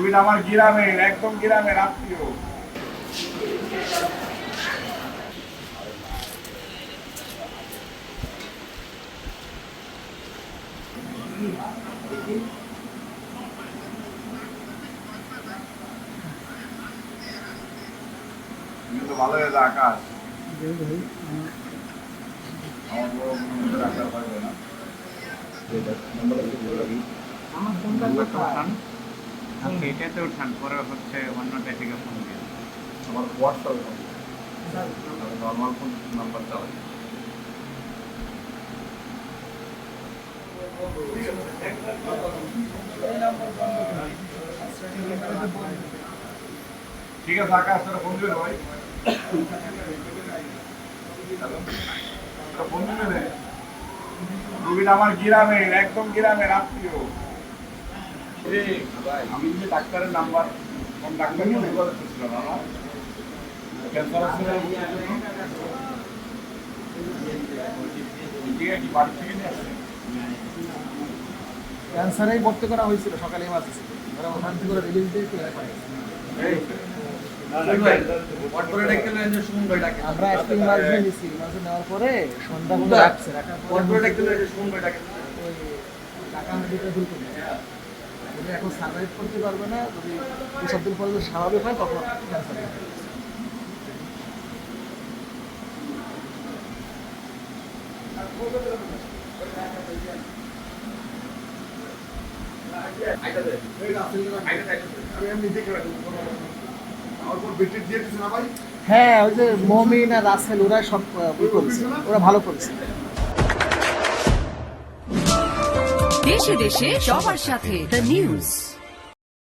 Rubin আমার গ্রামের, একদম গ্রামের আত্মীয়। কিন্তু ভালো হয়ে যায় আকাশ। আমার বড় কোনো ডাক্তার পাইবে না। আমার ফোনটা উঠান, আপনি এটাতে উঠান, পরে হচ্ছে অন্যটা থেকে ফোন দিন। আমার হোয়াটসঅ্যাপ নর্মাল ফোন নাম্বারটা হয়। ঠিক আছে আকাশ, তোরা ফোন দিবে ভাই। ফোন দিবে। রুবিন আমার গ্রামের, একদম গ্রামের আত্মীয়। আমি যে ডাক্তারের নাম্বার, কোন ডাক্তার ছিল না ক্যান্সার হসপিটাল বাড়ি থেকে নিয়ে আসছে। ক্যান্সারেই ভর্তি করা হয়েছিল সকালে ইমার্জেন্সি, ওরা ওখান থেকে রিলিজ দিয়ে চলে পারে। আমরা একটা ইমার্জেন্সি নিছি, ইমার্জেন্সি নেওয়ার পরে সন্ধ্যা পর্যন্ত রাখছে, রাখার পরে টাকা মেডিকেল ভুল করে যদি এখন সার্ভাইভ করতে পারবে না, যদি 2-7 দিন পরে যদি স্বাভাবিক হয় তখন ক্যান্সার। হ্যাঁ, ওই যে মমিন আর রাসেল ওরা সব করেছে, ওরা ভালো করেছে। দেশে দেশে সবার সাথে দ্য নিউজ।